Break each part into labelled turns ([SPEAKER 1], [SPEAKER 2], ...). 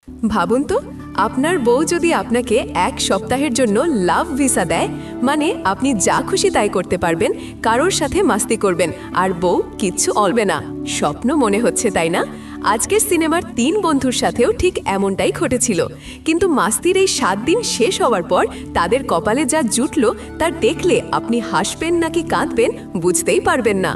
[SPEAKER 1] ভাবুন তো, আপনার বউ যদি আপনাকে এক সপ্তাহের জন্য লাভ ভিসা দেয়, মানে আপনি যা খুশি তাই করতে পারবেন, কারোর সাথে মাস্তি করবেন, আর বউ কিচ্ছু বলবে না। স্বপ্ন মনে হচ্ছে, তাই না? আজকের সিনেমার 3 বন্ধুর সাথেও ঠিক এমনটাই ঘটেছিল। কিন্তু মাস্তির এই 7 দিন শেষ হওয়ার পর তাদের কপালে যা জুটল, তা দেখলে আপনি হাসবেন নাকি কাঁদবেন বুঝতেই পারবেন না।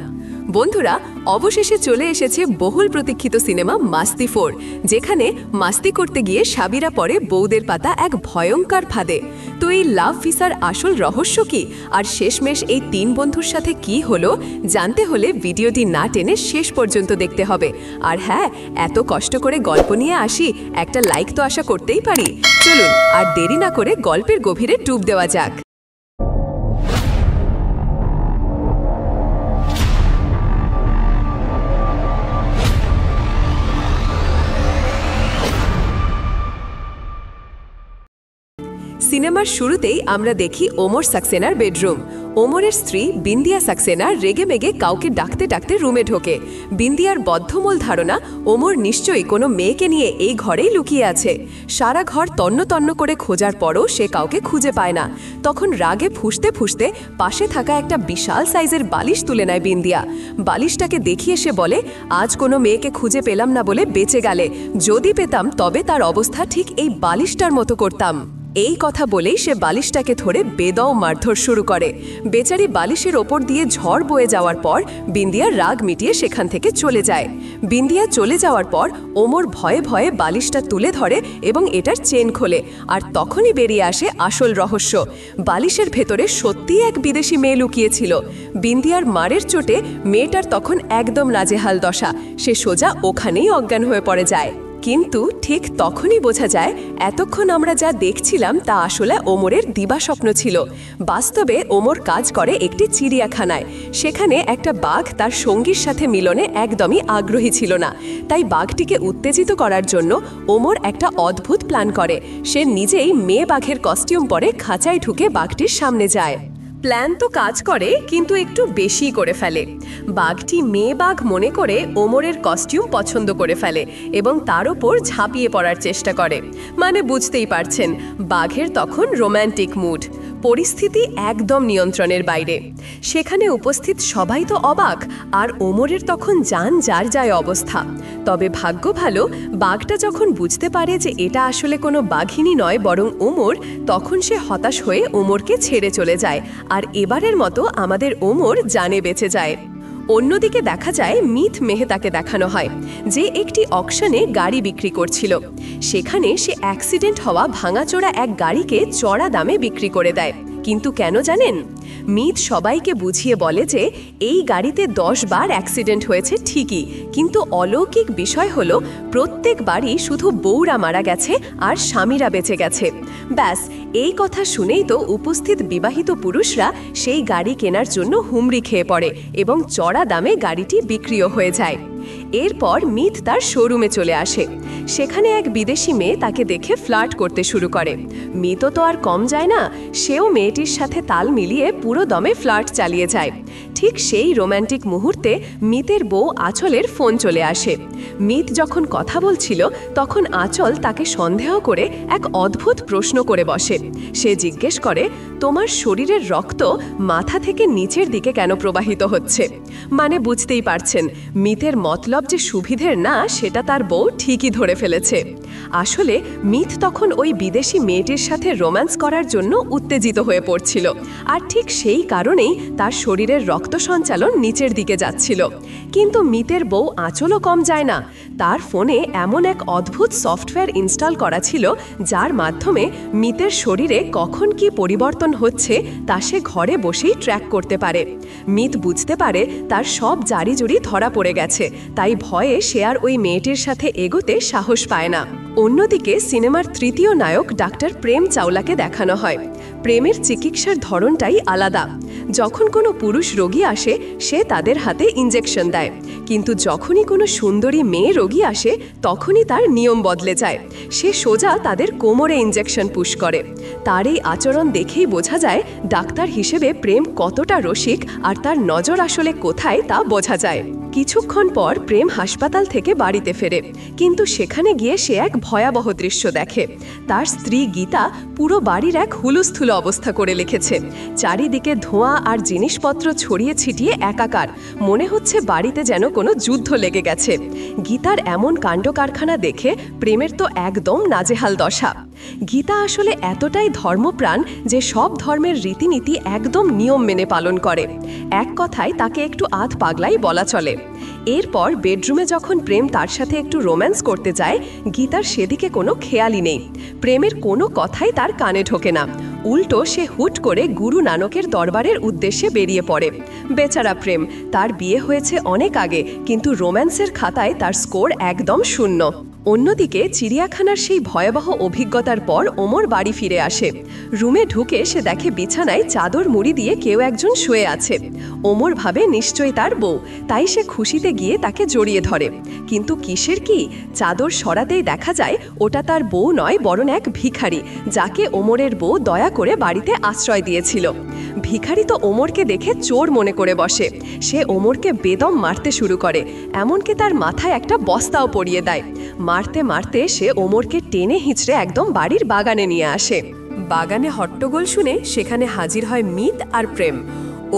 [SPEAKER 1] বন্ধুরা, অবশেষে চলে এসেছে বহুল প্রতীক্ষিত সিনেমা মাস্তি 4, যেখানে মাস্তি করতে গিয়ে সাবিরা পড়ে বউদের পাতা এক ভয়ঙ্কর ফাঁদে। তো এই লাভ ভিসার আসল রহস্য কি, আর শেষমেশ এই 3 বন্ধুর সাথে কি হলো, জানতে হলে ভিডিওটি না টেনে শেষ পর্যন্ত দেখতে হবে। আর হ্যাঁ, এত কষ্ট করে গল্প নিয়ে আসি, একটা লাইক তো আশা করতেই পারি। চলুন আর দেরি না করে গল্পের গভীরে ডুব দেওয়া যাক। সিনেমার শুরুতেই আমরা দেখি ওমর সাক্সেনার বেডরুম। ওমরের স্ত্রী বিন্দিয়া সাক্সেনা রেগেমেগে কাউকে ডাকতে ডাকতে রুমে ঢোকে। বিন্দিয়ার বদ্ধমূল ধারণা ওমর নিশ্চয়ই কোনো মেয়েকে নিয়ে এই ঘরেই লুকিয়ে আছে। সারা ঘর তন্ন তন্ন করে খোঁজার পরও সে কাউকে খুঁজে পায় না। তখন রাগে ফুঁসতে ফুঁসতে পাশে থাকা একটা বিশাল সাইজের বালিশ তুলে নেয় বিন্দিয়া। বালিশটাকে দেখিয়ে সে বলে, আজ কোনো মেয়েকে খুঁজে পেলাম না বলে বেঁচে গেলে, যদি পেতাম তবে তার অবস্থা ঠিক এই বালিশটার মতো করতাম। এই কথা বলেই সে বালিশটাকে ধরে বেদম মারধর শুরু করে। বেচারি বালিশের ওপর দিয়ে ঝড় বয়ে যাওয়ার পর বিন্দিয়া রাগ মিটিয়ে সেখান থেকে চলে যায়। বিন্দিয়া চলে যাওয়ার পর ওমর ভয়ে ভয়ে বালিশটা তুলে ধরে এবং এটার চেন খোলে। আর তখনই বেরিয়ে আসে আসল রহস্য। বালিশের ভেতরে সত্যিই এক বিদেশি মেয়ে লুকিয়েছিল। বিন্দিয়ার মারের চোটে মেয়েটার তখন একদম নাজেহাল দশা। সে সোজা ওখানেই অজ্ঞান হয়ে পড়ে যায়। কিন্তু ঠিক তখনই বোঝা যায়, এতক্ষণ আমরা যা দেখছিলাম তা আসলে ওমরের দিবাস্বপ্ন ছিল। বাস্তবে ওমর কাজ করে একটি চিড়িয়াখানায়। সেখানে একটা বাঘ তার সঙ্গীর সাথে মিলনে একদমই আগ্রহী ছিল না। তাই বাঘটিকে উত্তেজিত করার জন্য ওমর একটা অদ্ভুত প্ল্যান করে। সে নিজেই মেয়ে বাঘের কস্টিউম পরে খাঁচায় ঢুকে বাঘটির সামনে যায়। প্ল্যান তো কাজ করে, কিন্তু একটু বেশি করে ফেলে। বাঘটি মেয়ে বাঘ মনে করে ওমরের কস্টিউম পছন্দ করে ফেলে এবং তার ওপর ঝাঁপিয়ে পড়ার চেষ্টা করে। মানে বুঝতেই পারছেন, বাঘের তখন রোম্যান্টিক মুড। পরিস্থিতি একদম নিয়ন্ত্রণের বাইরে। সেখানে উপস্থিত সবাই তো অবাক, আর ওমরের তখন জান যার যায় অবস্থা। তবে ভাগ্য ভালো, বাঘটা যখন বুঝতে পারে যে এটা আসলে কোনো বাঘিনী নয় বরং ওমর, তখন সে হতাশ হয়ে ওমরকে ছেড়ে চলে যায়। আর এবারের মতো আমাদের ওমর জানে বেঁচে যায়। অন্যদিকে দেখা যায় মিথ মেহতাকে দেখানো হয়, যে একটি অকশনে গাড়ি বিক্রি করছিল। সেখানে সে অ্যাক্সিডেন্ট হওয়া ভাঙাচোরা এক গাড়িকে চড়া দামে বিক্রি করে দেয়। কিন্তু কেন জানেন? মিথ সবাইকে বুঝিয়ে বলে যে এই গাড়িতে 10 বার অ্যাক্সিডেন্ট হয়েছে ঠিকই, কিন্তু অলৌকিক বিষয় হলো প্রত্যেকবারই শুধু বউরা মারা গেছে আর স্বামীরা বেঁচে গেছে। ব্যাস, এই কথা শুনেই তো উপস্থিত বিবাহিত পুরুষরা সেই গাড়ি কেনার জন্য হুমড়ি খেয়ে পড়ে এবং চড়া দামে গাড়িটি বিক্রিও হয়ে যায়। এরপর মিথ তার শোরুমে চলে আসে। সেখানে এক বিদেশি মেয়ে তাকে দেখে ফ্লার্ট করতে শুরু করে। মিথও তো আর কম যায় না, সেও মেয়েটির সাথে তাল মিলিয়ে পুরো দমে ফ্লার্ট চালিয়ে যায়। ঠিক সেই রোম্যান্টিক মুহূর্তে মিতের বউ আঁচলের ফোন চলে আসে। মিত যখন কথা বলছিল তখন আঁচল তাকে সন্দেহ করে এক অদ্ভুত প্রশ্ন করে বসে। সে জিজ্ঞেস করে, তোমার শরীরের রক্ত মাথা থেকে নিচের দিকে কেন প্রবাহিত হচ্ছে? মানে বুঝতেই পারছেন, মিতের মতলব যে সুবিধের না, সেটা তার বউ ঠিকই ধরে ফেলেছে। আসলে মিথ তখন ওই বিদেশি মেয়েটির সাথে রোম্যান্স করার জন্য উত্তেজিত হয়ে পড়ছিল, আর ঠিক সেই কারণেই তার শরীরের রক্ত সঞ্চালন নিচের দিকে যাচ্ছিল। কিন্তু মিতের বউ আঁচলও কম যায় না। তার ফোনে এমন এক অদ্ভুত সফটওয়্যার ইনস্টল করা ছিল, যার মাধ্যমে মিতের শরীরে কখন কি পরিবর্তন হচ্ছে তা সে ঘরে বসেই ট্র্যাক করতে পারে। মিত বুঝতে পারে তার সব জারিজুরি ধরা পড়ে গেছে, তাই ভয়ে সে আর ওই মেয়েটির সাথে এগোতে সাহস পায় না। অন্যদিকে সিনেমার তৃতীয় নায়ক ডাক্তার প্রেম চাওলাকে দেখানো হয়। প্রেমের চিকিৎসার ধরনটাই আলাদা। যখন কোনো পুরুষ রোগী আসে সে তাদের হাতে ইঞ্জেকশন দেয়, কিন্তু যখনই কোনো সুন্দরী মেয়ে রোগী আসে তখনই তার নিয়ম বদলে যায়। সে সোজা তাদের কোমরে ইঞ্জেকশন পুশ করে। তার এই আচরণ দেখেই বোঝা যায় ডাক্তার হিসেবে প্রেম কতটা রসিক, আর তার নজর আসলে কোথায় তা বোঝা যায়। কিছুক্ষণ পর প্রেম হাসপাতাল থেকে বাড়িতে ফেরে, কিন্তু সেখানে গিয়ে সে এক ভয়াবহ দৃশ্য দেখে। তার স্ত্রী গীতা পুরো বাড়ির এক হুলস্থুল অবস্থা করে রেখেছে। চারিদিকে ধোঁয়া আর জিনিসপত্র ছড়িয়ে ছিটিয়ে একাকার, মনে হচ্ছে বাড়িতে যেন কোনো যুদ্ধ লেগে গেছে। গীতার এমন কাণ্ড কারখানা দেখে প্রেমের তো একদম নাজেহাল দশা। গীতা আসলে এতটাই ধর্মপ্রাণ যে সব ধর্মের রীতিনীতি একদম নিয়ম মেনে পালন করে। এক কথায় তাকে একটু আধ পাগলাই বলা চলে। এরপর বেডরুমে যখন প্রেম তার সাথে একটু রোম্যান্স করতে যায়, গীতার সেদিকে কোনো খেয়ালই নেই। প্রেমের কোনো কথাই তার কানে ঢোকে না। উল্টো সে হুট করে গুরু নানকের দরবারের উদ্দেশ্যে বেরিয়ে পড়ে। বেচারা প্রেম, তার বিয়ে হয়েছে অনেক আগে, কিন্তু রোম্যান্সের খাতায় তার স্কোর একদম শূন্য। অন্যদিকে চিড়িয়াখানার সেই ভয়াবহ অভিজ্ঞতার পর ওমর বাড়ি ফিরে আসে। রুমে ঢুকে সে দেখে বিছানায় চাদর মুড়ি দিয়ে কেউ একজন শুয়ে আছে। ওমর ভাবে নিশ্চয়ই তার বউ, তাই সে খুশিতে গিয়ে তাকে জড়িয়ে ধরে। কিন্তু কিসের কি, চাদর সরাতেই দেখা যায় ওটা তার বউ নয়, বরং এক ভিখারি, যাকে ওমরের বউ দয়া করে বাড়িতে আশ্রয় দিয়েছিল। ভিখারি তো ওমরকে দেখে চোর মনে করে বসে। সে ওমরকে বেদম মারতে শুরু করে, এমনকি তার মাথায় একটা বস্তাও পরিয়ে দেয়। মারতে মারতে সে ওমরকে টেনে হিঁচড়ে একদম বাড়ির বাগানে নিয়ে আসে। বাগানে হট্টগোল শুনে সেখানে হাজির হয় মিত আর প্রেম।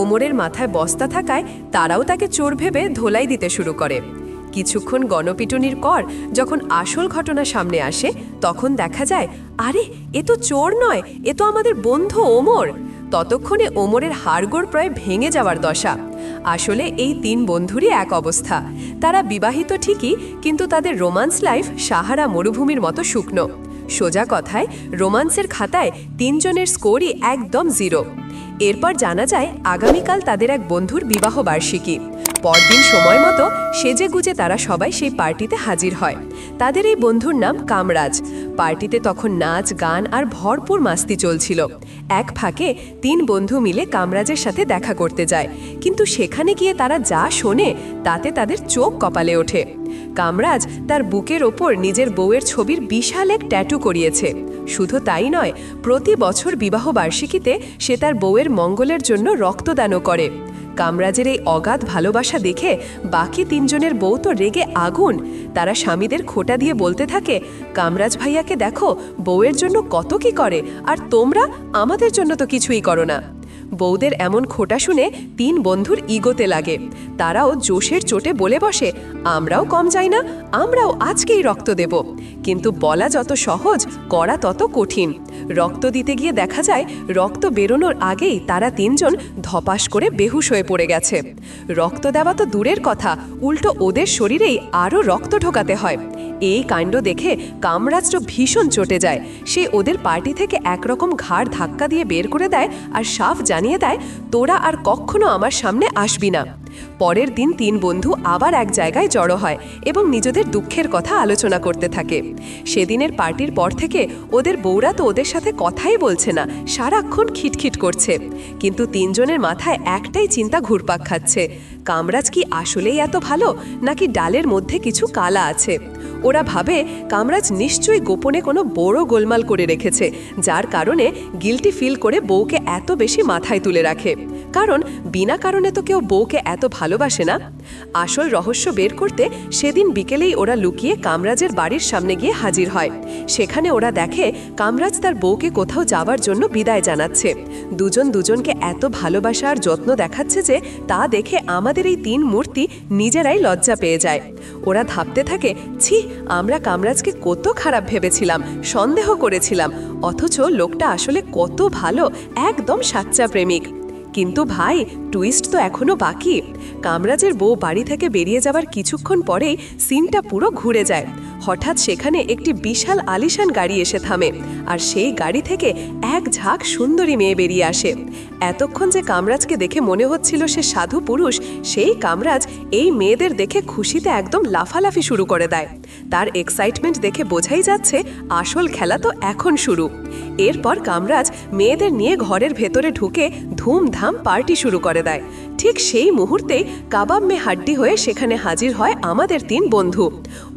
[SPEAKER 1] ওমরের মাথায় বস্তা থাকায় তারাও তাকে চোর ভেবে ধোলাই দিতে শুরু করে। কিছুক্ষণ গণপিটুনির পর যখন আসল ঘটনা সামনে আসে, তখন দেখা যায় আরে এ তো চোর নয়, এ তো আমাদের বন্ধু ওমর। ততক্ষণে ওমরের হাড়গোড় প্রায় ভেঙে যাওয়ার দশা। আসলে এই তিন বন্ধুরই এক অবস্থা। তারা বিবাহিত ঠিকই, কিন্তু তাদের রোমান্স লাইফ সাহারা মরুভূমির মতো শুকনো। সোজা কথায় রোমান্সের খাতায় তিনজনের স্কোরই একদম 0। এরপর জানা যায় আগামীকাল তাদের এক বন্ধুর বিবাহ বার্ষিকী। পরদিন সময় মতো সেজে গুজে তারা সবাই সেই পার্টিতে হাজির হয়। তাদের এই বন্ধুর নাম কামরাজ। পার্টিতে তখন নাচ গান আর ভরপুর মাস্তি চলছিল। এক ফাঁকে তিন বন্ধু মিলে কামরাজের সাথে দেখা করতে যায়, কিন্তু সেখানে গিয়ে তারা যা শোনে তাতে তাদের চোখ কপালে ওঠে। কামরাজ তার বুকের ওপর নিজের বউয়ের ছবির বিশাল এক ট্যাটু করিয়েছে। শুধু তাই নয়, প্রতি বছর বিবাহ বার্ষিকীতে সে তার বউয়ের মঙ্গলের জন্য রক্তদানও করে। কামরাজের এই অগাধ ভালোবাসা দেখে বাকি তিনজনের বউ তো রেগে আগুন। তারা স্বামীদের খোঁটা দিয়ে বলতে থাকে, কামরাজ ভাইয়াকে দেখো বউয়ের জন্য কত কি করে, আর তোমরা আমাদের জন্য তো কিছুই করো না। বউদের এমন খোঁটা শুনে তিন বন্ধুর ইগোতে লাগে। তারাও জোশের চোটে বলে বসে, আমরাও কম যাই না, আমরাও আজকেই রক্ত দেব। কিন্তু বলা যত সহজ, করা তত কঠিন। রক্ত দিতে গিয়ে দেখা যায় রক্ত বেরোনোর আগেই তারা তিনজন ধপাস করে বেহুশ হয়ে পড়ে গেছে। রক্ত দেওয়া তো দূরের কথা, উল্টো ওদের শরীরেই আরও রক্ত ঢোকাতে হয়। এই কাণ্ড দেখে কামরাজ তো ভীষণ চটে যায়। সে ওদের পার্টি থেকে একরকম ঘাড় ধাক্কা দিয়ে বের করে দেয় আর সাফ জানিয়ে দেয়, তোরা আর কখনো আমার সামনে আসবি না। পরের দিন তিন বন্ধু আবার এক জায়গায় জড়ো হয় এবং নিজেদের দুঃখের কথা আলোচনা করতে থাকে। সেদিনের পার্টির পর থেকে ওদের বউরা তো ওদের সাথে কথাই বলছে না, সারাক্ষণ খিটখিট করছে। কিন্তু তিনজনের মাথায় একটাই চিন্তা ঘুরপাক খাচ্ছে, কামরাজ কি আসলেই এত ভালো, নাকি ডালের মধ্যে কিছু কালা আছে। ওরা ভাবে কামরাজ নিশ্চয়ই গোপনে কোনো বড় গোলমাল করে রেখেছে, যার কারণে গিল্টি ফিল করে বউকে এত বেশি মাথায় তুলে রাখে। কারণ বিনা কারণে তো কেউ বউকে এত ভালোবাসে না। আসল রহস্য বের করতে সেদিন বিকেলেই ওরা লুকিয়ে কামরাজের বাড়ির সামনে গিয়ে হাজির হয়। সেখানে ওরা দেখে কামরাজ তার বউকে কোথাও যাওয়ার জন্য বিদায় জানাচ্ছে। দুজন দুজনকে এত ভালোবাসা আর যত্ন দেখাচ্ছে যে তা দেখে আমাদের এই তিন মূর্তি নিজেরাই লজ্জা পেয়ে যায়। ওরা ভাবতে থাকে, ছি, আমরা কামরাজকে কত খারাপ ভেবেছিলাম, সন্দেহ করেছিলাম, অথচ লোকটা আসলে কত ভালো, একদম সাচ্চা প্রেমিক। কিন্তু ভাই, টুইস্ট তো এখনো বাকি। কামরাজের বউ বাড়ি থেকে বেরিয়ে যাবার কিছুক্ষণ পরেই সিনটা পুরো ঘুরে যায়। হঠাৎ সেখানে একটি বিশাল আলিশান গাড়ি এসে থামে, আর সেই গাড়ি থেকে এক ঝাঁক সুন্দরী মেয়ে বেরিয়ে আসে। এতক্ষণ যে কামরাজকে দেখে মনে হচ্ছিল সে সাধু পুরুষ, সেই কামরাজ এই মেয়েদের দেখে খুশিতে একদম লাফালাফি শুরু করে দেয়। তার এক্সাইটমেন্ট দেখে বোঝাই যাচ্ছে আসল খেলা তো এখন শুরু। এরপর কামরাজ মেয়েদের নিয়ে ঘরের ভেতরে ঢুকে ধুমধাম পার্টি শুরু করে দেয়। ঠিক সেই মুহূর্তেই কাবাব মে হাড্ডি হয়ে সেখানে হাজির হয় আমাদের 3 বন্ধু।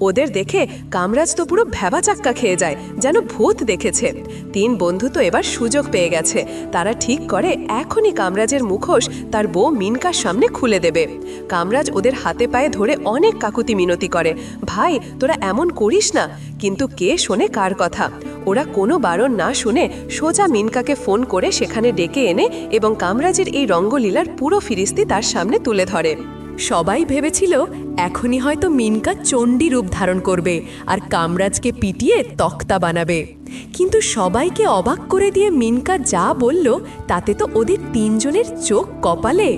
[SPEAKER 1] ওদের দেখে কামরাজ তো পুরো ভ্যাবাচাক্কা খেয়ে যায়, যেন ভূত দেখেছে। 3 বন্ধু তো এবার সুযোগ পেয়ে গেছে। তারা ঠিক করে এখনই কামরাজের মুখোশ তার বউ মিনকার সামনে খুলে দেবে। কামরাজ ওদের হাতে পায়ে ধরে অনেক কাকুতি মিনতি করে, ভাই তোরা এমন করিস না। কিন্তু কে শোনে কার কথা? ওরা কোনো বারণ না শুনে সোজা মিনকাকে ফোন করে সেখানে ডেকে এনে এবং কামরাজের এই রঙ্গলীলার পুরো ফিরিস্তি তার সামনে তুলে ধরে। সবাই ভেবেছিল এখনই হয়তো মিনকা চণ্ডী রূপ ধারণ করবে আর কামরাজকে পিটিয়ে তক্তা বানাবে। কিন্তু সবাইকে অবাক করে দিয়ে মিনকা যা বলল তাতে তো ওদের 3 জনের চোখ কপালে।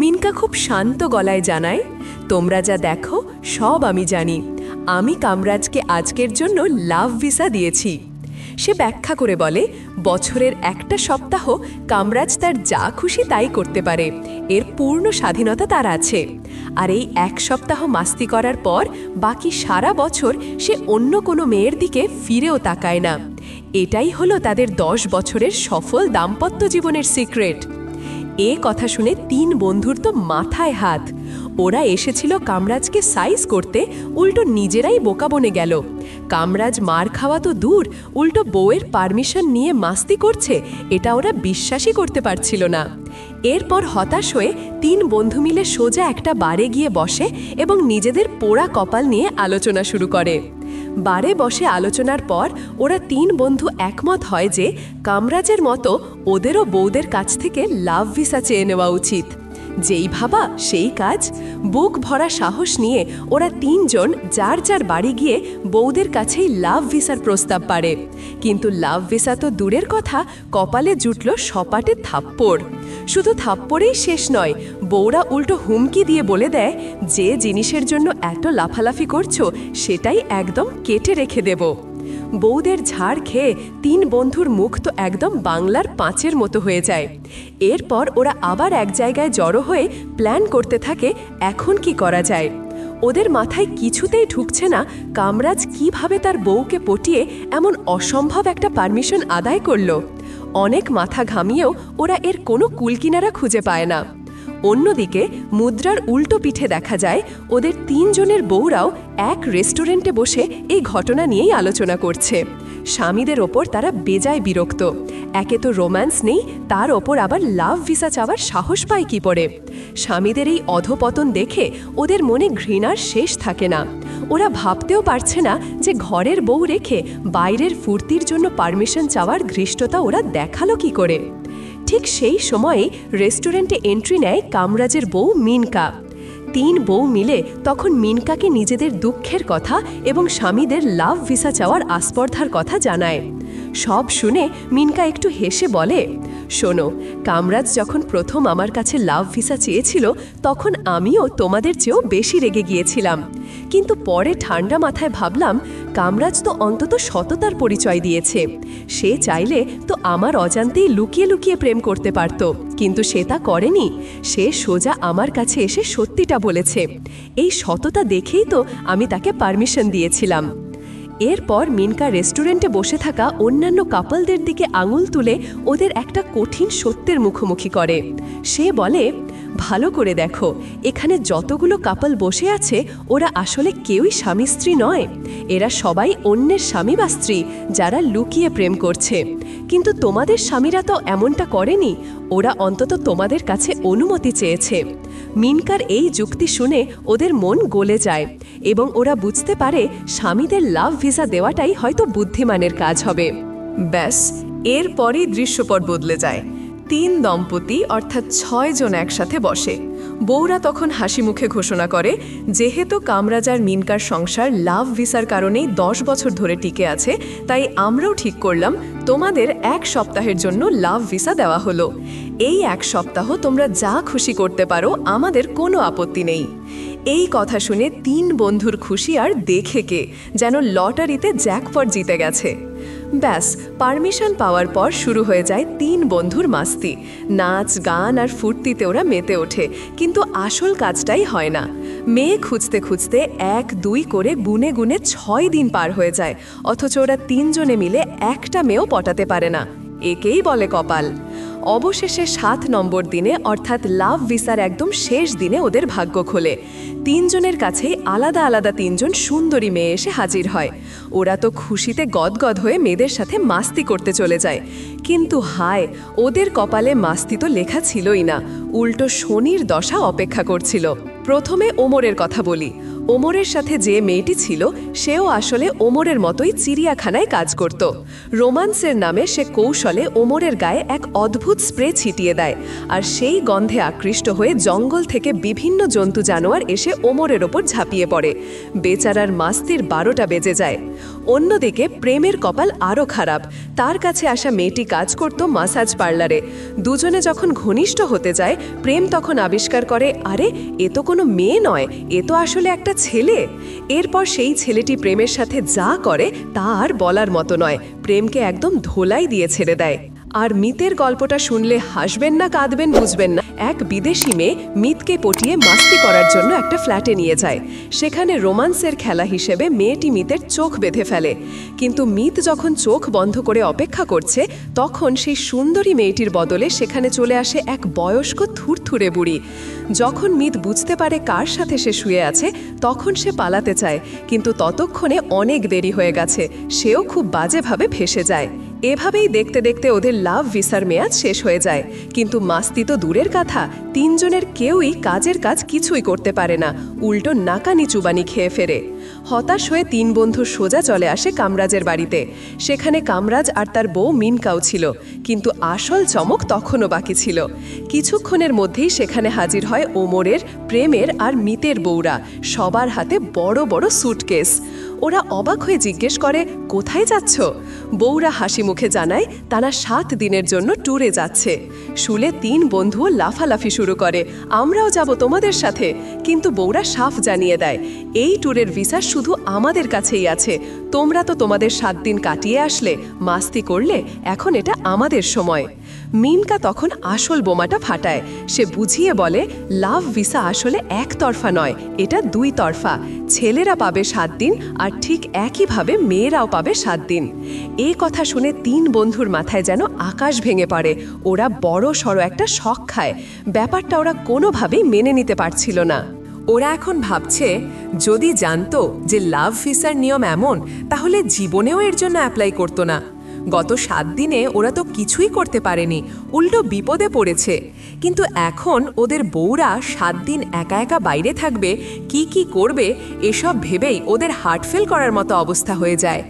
[SPEAKER 1] মিনকা খুব শান্ত গলায় জানায়, তোমরা যা দেখো সব আমি জানি। আমি কামরাজকে আজকের জন্য লাভ ভিসা দিয়েছি। সে ব্যাখ্যা করে বলে, বছরের একটা সপ্তাহ কামরাজ তার যা খুশি তাই করতে পারে, এর পূর্ণ স্বাধীনতা তার আছে। আর এই 1 সপ্তাহ মাস্তি করার পর বাকি সারা বছর সে অন্য কোনো মেয়ের দিকে ফিরেও তাকায় না। এটাই হলো তাদের 10 বছরের সফল দাম্পত্য জীবনের সিক্রেট। এ কথা শুনে 3 বন্ধুর তো মাথায় হাত। ওরা এসেছিল কামরাজকে সাইজ করতে, উল্টো নিজেরাই বোকা বনে গেল। কামরাজ মার খাওয়া তো দূর, উল্টো বউয়ের পারমিশন নিয়ে মাস্তি করছে, এটা ওরা বিশ্বাসই করতে পারছিল না। এরপর হতাশ হয়ে 3 বন্ধু মিলে সোজা একটা বারে গিয়ে বসে এবং নিজেদের পোড়া কপাল নিয়ে আলোচনা শুরু করে। বারে বসে আলোচনার পর ওরা 3 বন্ধু একমত হয় যে কামরাজের মতো ওদেরও বউদের কাছ থেকে লাভ ভিসা চেয়ে নেওয়া উচিত। যেই ভাবা সেই কাজ। বুক ভরা সাহস নিয়ে ওরা 3 জন যার যার বাড়ি গিয়ে বউদের কাছেই লাভ ভিসার প্রস্তাব পারে। কিন্তু লাভ ভিসা তো দূরের কথা, কপালে জুটল সপাটে থাপ্পড়। শুধু থাপ্পড়েই শেষ নয়, বউরা উল্টো হুমকি দিয়ে বলে দেয়, যে জিনিসের জন্য এত লাফালাফি করছো সেটাই একদম কেটে রেখে দেব। বউদের ঝাড় খেয়ে 3 বন্ধুর মুখ তো একদম বাংলার 5-এর মতো হয়ে যায়। এরপর ওরা আবার এক জায়গায় জড়ো হয়ে প্ল্যান করতে থাকে এখন কি করা যায়। ওদের মাথায় কিছুতেই ঢুকছে না কামরাজ কিভাবে তার বউকে পটিয়ে এমন অসম্ভব একটা পারমিশন আদায় করল। অনেক মাথা ঘামিয়েও ওরা এর কোনো কুলকিনারা খুঁজে পায় না। অন্যদিকে মুদ্রার উল্টো পিঠে দেখা যায় ওদের 3 জনের বউরাও এক রেস্টুরেন্টে বসে এই ঘটনা নিয়েই আলোচনা করছে। স্বামীদের ওপর তারা বেজায় বিরক্ত। একে তো রোম্যান্স নেই, তার ওপর আবার লাভ ভিসা চাওয়ার সাহস পায় কি করে। স্বামীদের এই অধপতন দেখে ওদের মনে ঘৃণার শেষ থাকে না। ওরা ভাবতেও পারছে না যে ঘরের বউ রেখে বাইরের ফুর্তির জন্য পারমিশন চাওয়ার ঘৃষ্টতা ওরা দেখালো কি করে। ঠিক সেই সময়েই রেস্টুরেন্টে এন্ট্রি নেয় কামরাজের বউ মিনকা। 3 বউ মিলে তখন মিনকাকে নিজেদের দুঃখের কথা এবং স্বামীদের লাভ ভিসা চাওয়ার আস্পর্ধার কথা জানায়। সব শুনে মিনকা একটু হেসে বলে, শোনো, কামরাজ যখন প্রথম আমার কাছে লাভ ভিসা চেয়েছিল তখন আমিও তোমাদের চেয়েও বেশি রেগে গিয়েছিলাম। কিন্তু পরে ঠান্ডা মাথায় ভাবলাম কামরাজ তো অন্তত সততার পরিচয় দিয়েছে। সে চাইলে তো আমার অজান্তেই লুকিয়ে লুকিয়ে প্রেম করতে পারত, কিন্তু সে তা করেনি। সে সোজা আমার কাছে এসে সত্যিটা বলেছে। এই সততা দেখেই তো আমি তাকে পারমিশন দিয়েছিলাম। এরপর মিনকা রেস্টুরেন্টে বসে থাকা অন্যান্য কাপলদের দিকে আঙুল তুলে ওদের একটা কঠিন সত্যের মুখোমুখি করে। সে বলে, ভালো করে দেখো, এখানে যতগুলো কাপল বসে আছে ওরা আসলে কেউই স্বামী স্ত্রী নয়। এরা সবাই অন্যের স্বামী বা স্ত্রী যারা লুকিয়ে প্রেম করছে। কিন্তু তোমাদের স্বামীরা তো এমনটা করেনি, ওরা অন্তত তোমাদের কাছে অনুমতি চেয়েছে। মিনকার এই যুক্তি শুনে ওদের মন গলে যায় এবং ওরা বুঝতে পারে স্বামীদের লাভ ভিসা দেওয়াটাই হয়তো বুদ্ধিমানের কাজ হবে। ব্যাস, এরপরই দৃশ্যপট বদলে যায়। 3 দম্পতি অর্থাৎ 6 জন একসাথে বসে। বউরা তখন হাসি মুখে ঘোষণা করে, যেহেতু কামরাজ আর মিনকার সংসার লাভ ভিসার কারণেই 10 বছর ধরে টিকে আছে, তাই আমরাও ঠিক করলাম তোমাদের 1 সপ্তাহের জন্য লাভ ভিসা দেওয়া হলো। এই 1 সপ্তাহ তোমরা যা খুশি করতে পারো, আমাদের কোনো আপত্তি নেই। এই কথা শুনে 3 বন্ধুর খুশি আর দেখে কে যেন লটারিতে জ্যাকপট জিতে গেছে। ব্যাস, পারমিশন পাওয়ার পর শুরু হয়ে যায় 3 বন্ধুর মাস্তি। নাচ গান আর ফুর্তিতে ওরা মেতে ওঠে, কিন্তু আসল কাজটাই হয় না। মেয়ে খুঁজতে খুঁজতে 1-2 করে গুনে গুনে 6 দিন পার হয়ে যায়, অথচ ওরা 3 জনে মিলে একটা মেয়েও পটাতে পারে না। একেই বলে কপাল। অবশেষে 7 নম্বর দিনে, অর্থাৎ লাভ ভিসার একদম শেষ দিনে ওদের ভাগ্য খোলে। 3 জনের কাছেই আলাদা আলাদা 3 জন সুন্দরী মেয়ে এসে হাজির হয়। ওরা তো খুশিতে গদগদ হয়ে মেয়েদের সাথে মাস্তি করতে চলে যায়। কিন্তু হায়, ওদের কপালে মাস্তি তো লেখা ছিলই না, উল্টো শনির দশা অপেক্ষা করছিল। প্রথমে ওমরের কথা বলি। ওমরের সাথে যে মেয়েটি ছিল সেও আসলে ওমরের মতোই চিড়িয়াখানায় কাজ করত। রোমান্সের নামে সে কৌশলে ওমরের গায়ে এক অদ্ভুত স্প্রে ছিটিয়ে দেয়, আর সেই গন্ধে আকৃষ্ট হয়ে জঙ্গল থেকে বিভিন্ন জন্তু জানোয়ার এসে ওমরের ওপর ঝাঁপিয়ে পড়ে। বেচারার মাস্তির 12টা বেজে যায়। অন্যদিকে প্রেমের কপাল আরও খারাপ। তার কাছে আসা মেয়েটি কাজ করত মাসাজ পার্লারে। দুজনে যখন ঘনিষ্ঠ হতে যায়, প্রেম তখন আবিষ্কার করে, আরে এ তো কোনো মেয়ে নয়, এ তো আসলে একটা ছেলে। এরপর সেই ছেলেটি প্রেমের সাথে যা করে তা আর বলার মতো নয়, প্রেমকে একদম ধোলাই দিয়ে ছেড়ে দেয়। আর মিতের গল্পটা শুনলে হাসবেন না কাঁদবেন বুঝবেন না। এক বিদেশি মেয়ে মিতকে পটিয়ে মাস্তি করার জন্য একটা ফ্ল্যাটে নিয়ে যায়। সেখানে রোমান্সের খেলা হিসেবে মেয়েটি মিতের চোখ বেঁধে ফেলে। কিন্তু মিত যখন চোখ বন্ধ করে অপেক্ষা করছে, তখন সেই সুন্দরী মেয়েটির বদলে সেখানে চলে আসে এক বয়স্ক থুরথুরে বুড়ি। যখন মিত বুঝতে পারে কার সাথে সে শুয়ে আছে, তখন সে পালাতে চায়, কিন্তু ততক্ষণে অনেক দেরি হয়ে গেছে। সেও খুব বাজেভাবে ভেসে যায়। এভাবেই দেখতে দেখতে ওদের লাভ ভিসার মেয়াদ শেষ হয়ে যায়। কিন্তু মাস্তি তো দূরের কথা, 3 জনের কেউই কাজের কাজ কিছুই করতে পারে না, উল্টো নাকানি চুবানি খেয়ে ফেরে। হতাশ হয়ে 3 বন্ধু সোজা চলে আসে কামরাজের বাড়িতে। সেখানে কামরাজ আর তার বউ মিনকাও ছিল, কিন্তু আসল চমক তখনও বাকি ছিল। কিছুক্ষণের মধ্যেই সেখানে হাজির হয় ওমরের, প্রেমের আর মিতের বউরা, সবার হাতে বড় বড় স্যুটকেস। ওরা অবাক হয়ে জিজ্ঞেস করে, কোথায় যাচ্ছ? বউরা হাসি মুখে জানায় তারা 7 দিনের জন্য ট্যুরে যাচ্ছে। শুলে 3 বন্ধুও লাফালাফি শুরু করে, আমরাও যাব তোমাদের সাথে। কিন্তু বউরা সাফ জানিয়ে দেয়, এই ট্যুরের ভিসা শুধু আমাদের কাছেই আছে। তোমরা তো তোমাদের 7 দিন কাটিয়ে আসলে, মাস্তি করলে, এখন এটা আমাদের সময়। মিনকা তখন আসল বোমাটা ফাটায়। সে বুঝিয়ে বলে, লাভ ভিসা আসলে একতরফা নয়, এটা 2 তরফা। ছেলেরা পাবে 7 দিন, আর ঠিক একইভাবে মেয়েরাও পাবে 7 দিন। এই কথা শুনে 3 বন্ধুর মাথায় যেন আকাশ ভেঙে পড়ে। ওরা বড় সড়ো একটা শক খায়। ব্যাপারটা ওরা কোনোভাবেই মেনে নিতে পারছিল না। ওরা এখন ভাবছে, যদি জানতো যে লাভ ভিসার নিয়ম এমন, তাহলে জীবনেও এর জন্য অ্যাপ্লাই করতো না। গত 7 দিনে ওরা তো কিছুই করতে পারেনি, উল্টো বিপদে পড়েছে। কিন্তু এখন ওদের বউরা 7 দিন একা একা বাইরে থাকবে, কি করবে, এসব ভেবেই ওদের হার্ট ফেল করার মতো অবস্থা হয়ে যায়।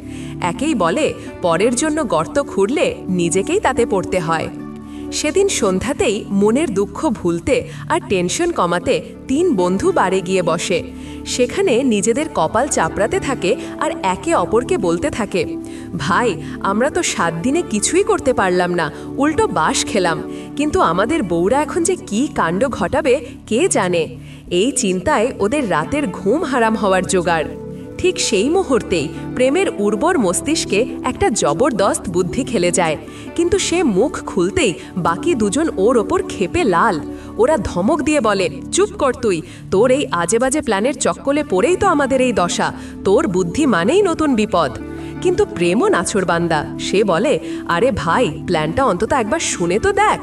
[SPEAKER 1] একেই বলে, পরের জন্য গর্ত খুঁড়লে নিজেকেই তাতে পড়তে হয়। সেদিন সন্ধ্যাতেই মনের দুঃখ ভুলতে আর টেনশন কমাতে 3 বন্ধু বাড়ি গিয়ে বসে। সেখানে নিজেদের কপাল চাপড়াতে থাকে আর একে অপরকে বলতে থাকে, ভাই, আমরা তো 7 দিনে কিছুই করতে পারলাম না, উল্টো বাস খেলাম। কিন্তু আমাদের বউরা এখন যে কি কাণ্ড ঘটাবে কে জানে। এই চিন্তায় ওদের রাতের ঘুম হারাম হওয়ার জোগাড়। ঠিক সেই মুহূর্তেই প্রেমের উর্বর মস্তিষ্কে একটা জবরদস্ত বুদ্ধি খেলে যায়। কিন্তু সে মুখ খুলতেই বাকি 2 জন ওর ওপর ক্ষেপে লাল। ওরা ধমক দিয়ে বলে, চুপ কর তুই, তোর এই আজেবাজে প্ল্যানের চক্কলে পড়েই তো আমাদের এই দশা, তোর বুদ্ধি মানেই নতুন বিপদ। কিন্তু প্রেমও নাছোড়বান্দা, সে বলে, আরে ভাই, প্ল্যানটা অন্তত একবার শুনে তো দেখ।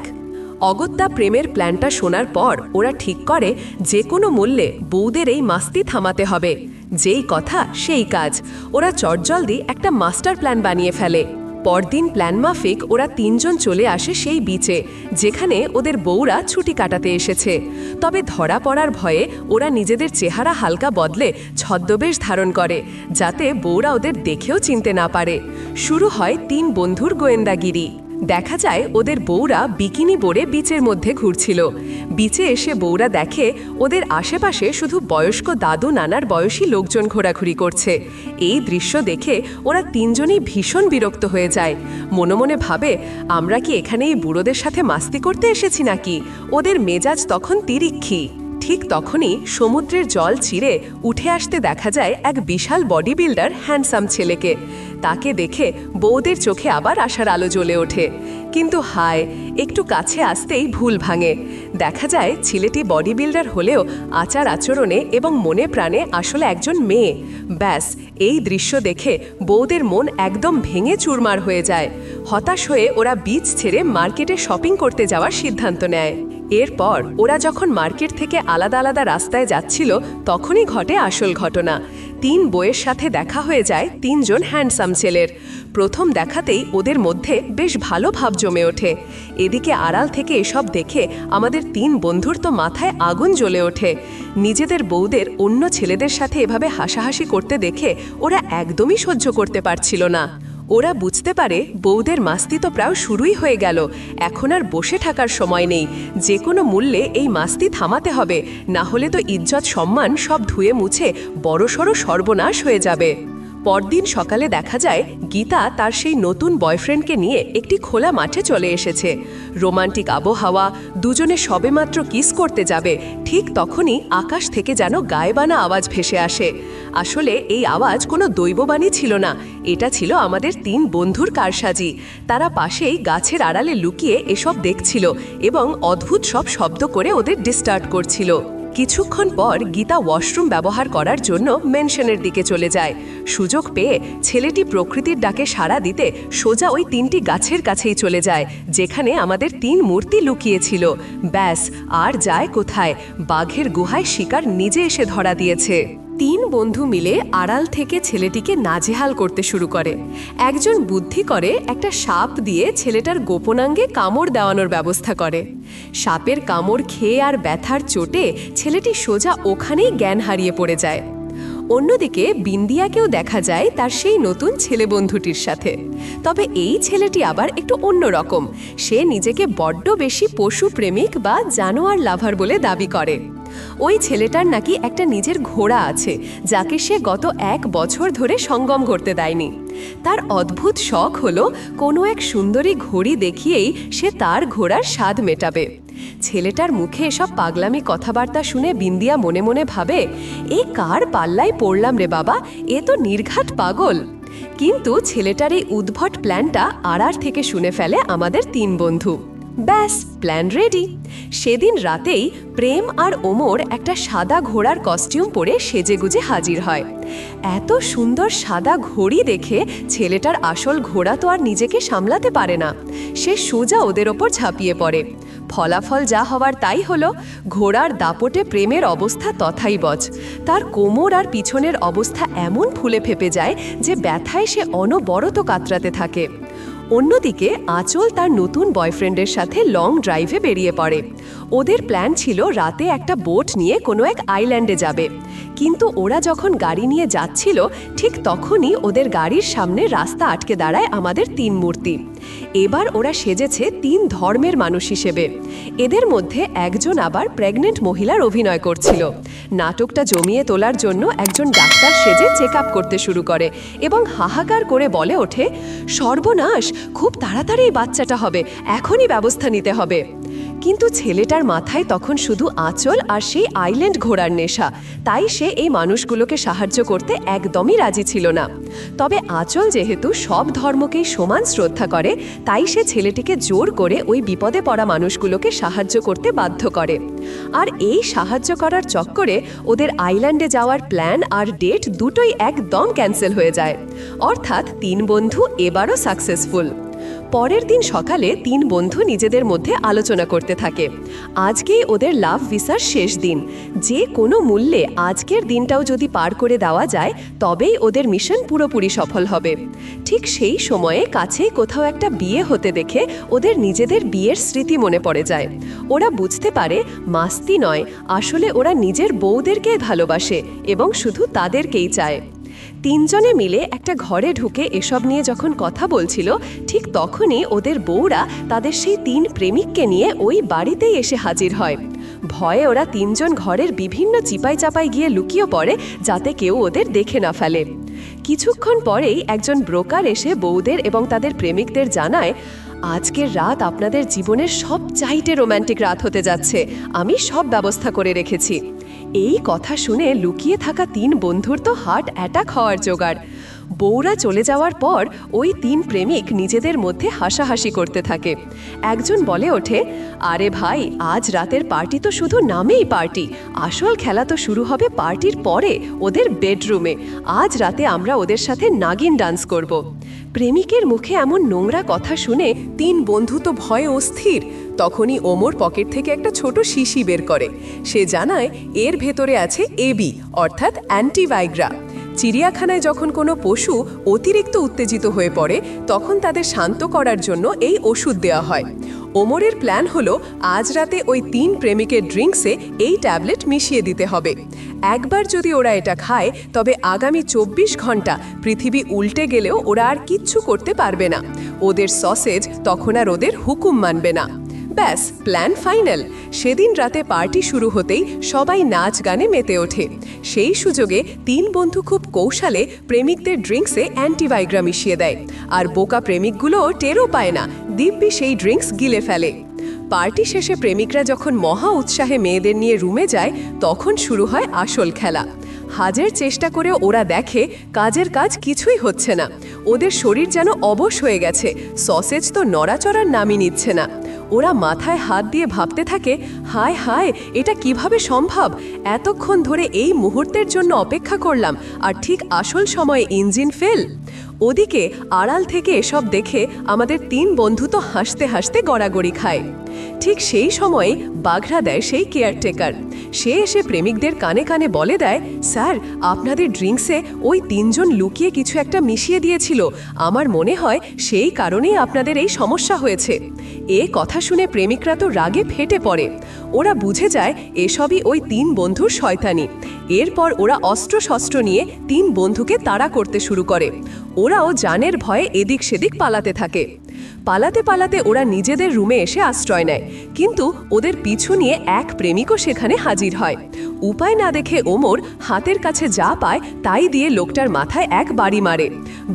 [SPEAKER 1] অগত্যা প্রেমের প্ল্যানটা শোনার পর ওরা ঠিক করে যে কোনো মূল্যে বউদের এই মাস্তি থামাতে হবে। যেই কথা সেই কাজ। ওরা চটজলদি একটা মাস্টার প্ল্যান বানিয়ে ফেলে। পরদিন প্ল্যান মাফিক ওরা 3 জন চলে আসে সেই বিচে, যেখানে ওদের বউরা ছুটি কাটাতে এসেছে। তবে ধরা পড়ার ভয়ে ওরা নিজেদের চেহারা হালকা বদলে ছদ্মবেশ ধারণ করে, যাতে বউরা ওদের দেখেও চিনতে না পারে। শুরু হয় 3 বন্ধুর গোয়েন্দাগিরি। দেখা যায় ওদের বউরা বিকিনি পরে বিচের মধ্যে ঘুরছিল। বিচে এসে বউরা দেখে ওদের আশেপাশে শুধু বয়স্ক দাদু নানার বয়সী লোকজন ঘোরাঘুরি করছে। এই দৃশ্য দেখে ওরা 3 জনই ভীষণ বিরক্ত হয়ে যায়। মনে মনে ভাবে, আমরা কি এখানে এই বুড়োদের সাথে মাস্তি করতে এসেছি নাকি? ওদের মেজাজ তখন তিরিক্ষি। ঠিক তখনই সমুদ্রের জল চিরে উঠে আসতে দেখা যায় এক বিশাল বডি বিল্ডার হ্যান্ডসাম ছেলেকে। তাকে দেখে বউদের চোখে আবার আশার আলো জ্বলে ওঠে। কিন্তু হায়, একটু কাছে আসতেই ভুল ভাঙে। দেখা যায় ছেলেটি বডি বিল্ডার হলেও আচার আচরণে এবং মনে প্রাণে আসলে একজন মেয়ে। ব্যাস, এই দৃশ্য দেখে বউদের মন একদম ভেঙে চুরমার হয়ে যায়। হতাশ হয়ে ওরা বিচ ছেড়ে মার্কেটে শপিং করতে যাওয়ার সিদ্ধান্ত নেয়। এরপর ওরা যখন মার্কেট থেকে আলাদা আলাদা রাস্তায় যাচ্ছিল, তখনই ঘটে আসল ঘটনা। 3 বউয়ের সাথে দেখা হয়ে যায় 3 জন হ্যান্ডসাম ছেলের। প্রথম দেখাতেই ওদের মধ্যে বেশ ভালো ভাব জমে ওঠে। এদিকে আড়াল থেকে এসব দেখে আমাদের 3 বন্ধুর তো মাথায় আগুন জ্বলে ওঠে। নিজেদের বউদের অন্য ছেলেদের সাথে এভাবে হাসাহাসি করতে দেখে ওরা একদমই সহ্য করতে পারছিল না। ওরা বুঝতে পারে বউদের মাস্তি তো প্রায় শুরুই হয়ে গেল, এখন আর বসে থাকার সময় নেই। যে কোনো মূল্যে এই মাস্তি থামাতে হবে, না হলে তো ইজ্জত সম্মান সব ধুয়ে মুছে বড়সড় সর্বনাশ হয়ে যাবে। পরদিন সকালে দেখা যায় গীতা তার সেই নতুন বয়ফ্রেন্ডকে নিয়ে একটি খোলা মাঠে চলে এসেছে। রোমান্টিক আবহাওয়া, দুজনে সবেমাত্র কিস করতে যাবে, ঠিক তখনই আকাশ থেকে যেন গায়েবানা আওয়াজ ভেসে আসে। আসলে এই আওয়াজ কোনো দৈববাণী ছিল না, এটা ছিল আমাদের 3 বন্ধুর কারসাজি। তারা পাশেই গাছের আড়ালে লুকিয়ে এসব দেখছিল এবং অদ্ভুত সব শব্দ করে ওদের ডিস্টার্ব করছিল। কিছুক্ষণ পর গীতা ওয়াশরুম ব্যবহার করার জন্য মেনশনের দিকে চলে যায়। সুযোগ পেয়ে ছেলেটি প্রকৃতির ডাকে সাড়া দিতে সোজা ওই 3টি গাছের কাছেই চলে যায়, যেখানে আমাদের 3 মূর্তি লুকিয়েছিল। ব্যাস, আর যায় কোথায়, বাঘের গুহায় শিকার নিজে এসে ধরা দিয়েছে। 3 বন্ধু মিলে আড়াল থেকে ছেলেটিকে নাজেহাল করতে শুরু করে। একজন বুদ্ধি করে একটা সাপ দিয়ে ছেলেটার গোপনাঙ্গে কামড় দেওয়ানোর ব্যবস্থা করে। সাপের কামড় খেয়ে আর ব্যথার চোটে ছেলেটি সোজা ওখানেই জ্ঞান হারিয়ে পড়ে যায়। অন্যদিকে বিন্দিয়াকেও দেখা যায় তার সেই নতুন ছেলে বন্ধুটির সাথে। তবে এই ছেলেটি আবার একটু অন্যরকম। সে নিজেকে বড্ড বেশি পশু প্রেমিক বা জানোয়ার লাভার বলে দাবি করে। ওই ছেলেটার নাকি একটা নিজের ঘোড়া আছে, যাকে সে গত 1 বছর ধরে সঙ্গম করতে দেয়নি। তার অদ্ভুত শখ হলো কোনো এক সুন্দরী ঘড়ি দেখিয়েই সে তার ঘোড়ার স্বাদ মেটাবে। ছেলেটার মুখে এসব পাগলামি কথাবার্তা শুনে বিন্দিয়া মনে মনে ভাবে, এ কার পাল্লায় পড়লাম রে বাবা, এ তো নির্ঘাত পাগল। কিন্তু ছেলেটার এই উদ্ভট প্ল্যানটা আড়ার থেকে শুনে ফেলে আমাদের 3 বন্ধু। ব্যাস, প্ল্যান রেডি। সেদিন রাতেই প্রেম আর ওমর একটা সাদা ঘোড়ার কস্টিউম পরে সেজেগুজে হাজির হয়। এত সুন্দর সাদা ঘড়ি দেখে ছেলেটার আসল ঘোড়া তো আর নিজেকে সামলাতে পারে না। সে সোজা ওদের ওপর ঝাঁপিয়ে পড়ে। ফলাফল যা হওয়ার তাই হলো। ঘোড়ার দাপটে প্রেমের অবস্থা তথাইবচ। তার কোমর আর পিছনের অবস্থা এমন ফুলে ফেপে যায় যে ব্যথায় সে অনবরত কাতরাতে থাকে। অন্যদিকে আঁচল তার নতুন বয়ফ্রেন্ডের সাথে লং ড্রাইভে বেরিয়ে পড়ে। ওদের প্ল্যান ছিল রাতে একটা বোট নিয়ে কোনো এক আইল্যান্ডে যাবে। কিন্তু ওরা যখন গাড়ি নিয়ে যাচ্ছিল, ঠিক তখনই ওদের গাড়ির সামনে রাস্তা আটকে দাঁড়ায় আমাদের 3 মূর্তি। এবার ওরা সেজেছে 3 ধর্মের মানুষ হিসেবে। এদের মধ্যে একজন আবার প্রেগনেন্ট মহিলার অভিনয় করছিল। নাটকটা জমিয়ে তোলার জন্য একজন ডাক্তার সেজে চেক আপ করতে শুরু করে এবং হাহাকার করে বলে ওঠে, সর্বনাশ, খুব তাড়াতাড়ি বাচ্চাটা হবে, এখনই ব্যবস্থা নিতে হবে। কিন্তু ছেলেটার মাথায় তখন শুধু আঁচল আর সেই আইল্যান্ড ঘোড়ার নেশা, তাই সে এই মানুষগুলোকে সাহায্য করতে একদমই রাজি ছিল না। তবে আঁচল যেহেতু সব ধর্মকেই সমান শ্রদ্ধা করে, তাই সে ছেলেটিকে জোর করে ওই বিপদে পড়া মানুষগুলোকে সাহায্য করতে বাধ্য করে। আর এই সাহায্য করার চক্করে ওদের আইল্যান্ডে যাওয়ার প্ল্যান আর ডেট দুটোই একদম ক্যান্সেল হয়ে যায়। অর্থাৎ 3 বন্ধু এবারও সাকসেসফুল। পরের দিন সকালে 3 বন্ধু নিজেদের মধ্যে আলোচনা করতে থাকে। আজকেই ওদের লাভ ভিসার শেষ দিন। যে কোনো মূল্যে আজকের দিনটাও যদি পার করে দেওয়া যায়, তবেই ওদের মিশন পুরোপুরি সফল হবে। ঠিক সেই সময়ে কাছেই কোথাও একটা বিয়ে হতে দেখে ওদের নিজেদের বিয়ের স্মৃতি মনে পড়ে যায়। ওরা বুঝতে পারে মাস্তি নয়, আসলে ওরা নিজের বউদেরকে ভালোবাসে এবং শুধু তাদেরকেই চায়। 3 জনে মিলে একটা ঘরে ঢুকে এসব নিয়ে যখন কথা বলছিল, ঠিক তখনই ওদের বউরা তাদের সেই 3 প্রেমিককে নিয়ে ওই বাড়িতেই এসে হাজির হয়। ভয়ে ওরা 3 জন ঘরের বিভিন্ন চিপাই চাপাই গিয়ে লুকিয়ে পড়ে, যাতে কেউ ওদের দেখে না ফেলে। কিছুক্ষণ পরেই একজন ব্রোকার এসে বউদের এবং তাদের প্রেমিকদের জানায়, আজকের রাত আপনাদের জীবনের সবচাইতে রোম্যান্টিক রাত হতে যাচ্ছে। আমি সব ব্যবস্থা করে রেখেছি। এই কথা শুনে লুকিয়ে থাকা 3 বন্ধুর তো হার্ট অ্যাটাক হওয়ার জোগাড়। বউরা চলে যাওয়ার পর ওই 3 প্রেমিক নিজেদের মধ্যে হাসাহাসি করতে থাকে। একজন বলে ওঠে, আরে ভাই, আজ রাতের পার্টি তো শুধু নামেই পার্টি, আসল খেলা তো শুরু হবে পার্টির পরে ওদের বেডরুমে। আজ রাতে আমরা ওদের সাথে নাগিন ডান্স করব। প্রেমিকের মুখে এমন নোংরা কথা শুনে 3 বন্ধু তো ভয়ে অস্থির। তখনই ওমর পকেট থেকে একটা ছোট শিশি বের করে। সে জানায় এর ভেতরে আছে এবি, অর্থাৎ অ্যান্টিভাইগ্রা। চিড়িয়াখানায় যখন কোনো পশু অতিরিক্ত উত্তেজিত হয়ে পড়ে তখন তাদের শান্ত করার জন্য এই ওষুধ দেওয়া হয়। ওমরের প্ল্যান হলো আজ রাতে ওই 3 প্রেমিকের ড্রিঙ্কসে এই ট্যাবলেট মিশিয়ে দিতে হবে। একবার যদি ওরা এটা খায় তবে আগামী 24 ঘন্টা পৃথিবী উল্টে গেলেও ওরা আর কিচ্ছু করতে পারবে না। ওদের সসেজ তখন আর ওদের হুকুম মানবে না। ব্যাস, প্ল্যান ফাইনাল। সেদিন রাতে পার্টি শুরু হতেই সবাই নাচ গানে মেতে ওঠে। সেই সুযোগে 3 বন্ধু খুব কৌশলে প্রেমিকদের ড্রিঙ্কসে অ্যান্টিভাইগ্রা মিশিয়ে দেয়, আর বোকা প্রেমিকগুলো টেরও পায় না, দিব্যি সেই ড্রিঙ্কস গিলে ফেলে। পার্টি শেষে প্রেমিকরা যখন মহা উৎসাহে মেয়েদের নিয়ে রুমে যায় তখন শুরু হয় আসল খেলা। হাজার চেষ্টা করে ওরা দেখে কাজের কাজ কিছুই হচ্ছে না। ওদের শরীর যেন অবশ হয়ে গেছে, সসেজ তো নড়াচড়ার নামই নিচ্ছে না। ওরা মাথায় হাত দিয়ে ভাবতে থাকে, হায় হায়, এটা কিভাবে সম্ভব? এতক্ষণ ধরে এই মুহূর্তের জন্য অপেক্ষা করলাম, আর ঠিক আসল সময়ে ইঞ্জিন ফেল। ওদিকে আড়াল থেকে এসব দেখে আমাদের 3 বন্ধু তো হাসতে হাসতে গড়াগড়ি খায়। ঠিক সেই সময়ে বাঘরা দেয় সেই কেয়ারটেকার। সে এসে প্রেমিকদের কানে কানে বলে দেয়, স্যার, আপনাদের ড্রিঙ্কসে ওই 3 জন লুকিয়ে কিছু একটা মিশিয়ে দিয়েছিল। আমার মনে হয় সেই কারণেই আপনাদের এই সমস্যা হয়েছে। এ কথা শুনে প্রেমিকরা তো রাগে ফেটে পড়ে। ওরা বুঝে যায় এসবই ওই 3 বন্ধুর শয়তানি। এরপর ওরা অস্ত্রশস্ত্র নিয়ে 3 বন্ধুকে তাড়া করতে শুরু করে। ওরাও জানের ভয়ে এদিক সেদিক পালাতে থাকে। পালাতে পালাতে ওরা নিজেদের রুমে এসে আশ্রয় নেয়, কিন্তু ওদের পিছু নিয়ে এক প্রেমিকও সেখানে হাজির হয়। উপায় না দেখে ওমর হাতের কাছে যা পায় তাই দিয়ে লোকটার মাথায় এক বাড়ি মারে।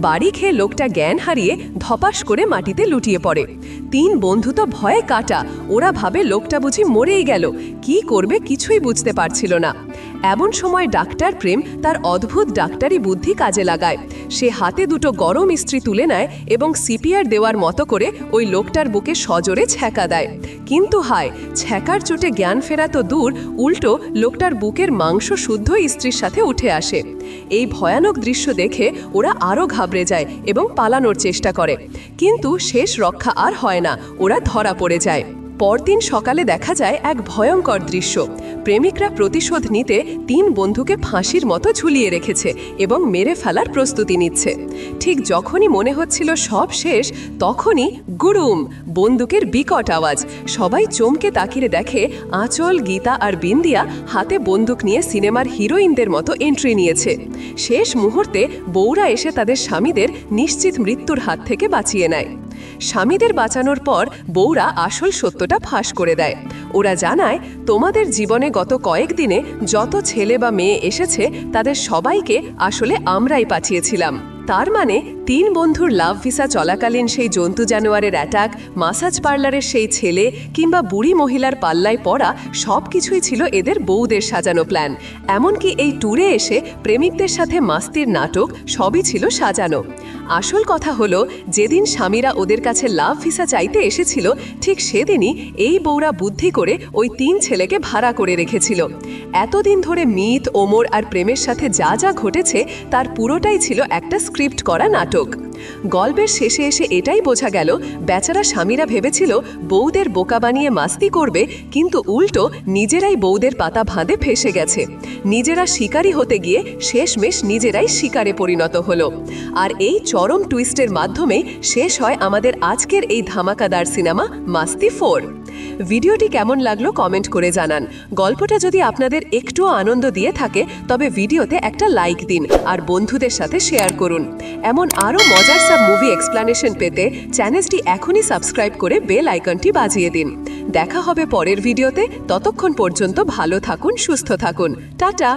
[SPEAKER 1] বাড়ি খেয়ে লোকটা জ্ঞান হারিয়ে ধপাস করে মাটিতে লুটিয়ে পড়ে। 3 বন্ধু তো ভয়ে কাটা। ওরা ভাবে লোকটা বুঝি মরেই গেল, কি করবে কিছুই বুঝতে পারছিল না। এমন সময় ডাক্তার প্রেম তার অদ্ভুত ডাক্তারি বুদ্ধি কাজে লাগায়। সে হাতে 2 গরম ইস্ত্রি তুলে নেয় এবং সিপিআর দেওয়ার মতো করে ওই লোকটার বুকে সজোরে ছ্যাঁকা দেয়। কিন্তু হায়, ছ্যাঁকার চোটে জ্ঞান ফেরা তো দূর, উল্টো লোকটার বুকের মাংস শুদ্ধ ইস্ত্রির সাথে উঠে আসে। এই ভয়ানক দৃশ্য দেখে ওরা আরও ঘাবড়ে যায় এবং পালানোর চেষ্টা করে, কিন্তু শেষ রক্ষা আর হয় না, ওরা ধরা পড়ে যায়। পরদিন সকালে দেখা যায় এক ভয়ঙ্কর দৃশ্য। প্রেমিকরা প্রতিশোধ নিতে 3 বন্ধুকে ফাঁসির মতো ঝুলিয়ে রেখেছে এবং মেরে ফেলার প্রস্তুতি নিচ্ছে। ঠিক যখনই মনে হচ্ছিল সব শেষ, তখনই গুড়ুম বন্দুকের বিকট আওয়াজ। সবাই চমকে তাকিয়ে দেখে আঁচল, গীতা আর বিন্দিয়া হাতে বন্দুক নিয়ে সিনেমার হিরোইনদের মতো এন্ট্রি নিয়েছে। শেষ মুহূর্তে বউরা এসে তাদের স্বামীদের নিশ্চিত মৃত্যুর হাত থেকে বাঁচিয়ে নেয়। স্বামীদের বাঁচানোর পর বউরা আসল সত্যটা ফাঁস করে দেয়। ওরা জানায়, তোমাদের জীবনে গত কয়েকদিনে যত ছেলে বা মেয়ে এসেছে তাদের সবাইকে আসলে আমরাই পাঠিয়েছিলাম। তার মানে 3 বন্ধুর লাভ ভিসা চলাকালীন সেই জন্তু জানোয়ারের অ্যাটাক, মাসাজ পার্লারের সেই ছেলে কিংবা বুড়ি মহিলার পাল্লায় পড়া সব কিছুই ছিল এদের বউদের সাজানো প্ল্যান। এমনকি এই ট্যুরে এসে প্রেমিকদের সাথে মাস্তির নাটক সবই ছিল সাজানো। আসল কথা হলো, যেদিন স্বামীরা ওদের কাছে লাভ ভিসা চাইতে এসেছিল ঠিক সেদিনই এই বউরা বুদ্ধি করে ওই 3 ছেলেকে ভাড়া করে রেখেছিল। এতদিন ধরে মিত, ওমর আর প্রেমের সাথে যা যা ঘটেছে তার পুরোটাই ছিল একটা স্ক্রিপ্ট করা নাটক। গল্পের শেষে এসে এটাই বোঝা গেল, বেচারা স্বামীরা ভেবেছিল বউদের বোকা বানিয়ে মাস্তি করবে, কিন্তু উল্টো নিজেরাই বউদের পাতা ফাঁদে ফেসে গেছে। নিজেরা শিকারী হতে গিয়ে শেষমেশ নিজেরাই শিকারে পরিণত হলো। আর এই চরম টুইস্টের মাধ্যমেই শেষ হয় আমাদের আজকের এই ধামাকাদার সিনেমা মাস্তি 4। ভিডিওটি কেমন লাগলো কমেন্ট করে জানান। গল্পটা যদি আপনাদের একটুও আনন্দ দিয়ে থাকে তবে ভিডিওতে একটা লাইক দিন আর বন্ধুদের সাথে শেয়ার করুন। এমন আরও মজার সব মুভি এক্সপ্লানেশন পেতে চ্যানেলটি এখনই সাবস্ক্রাইব করে বেল আইকনটি বাজিয়ে দিন। দেখা হবে পরের ভিডিওতে। ততক্ষণ পর্যন্ত ভালো থাকুন, সুস্থ থাকুন। টাটা।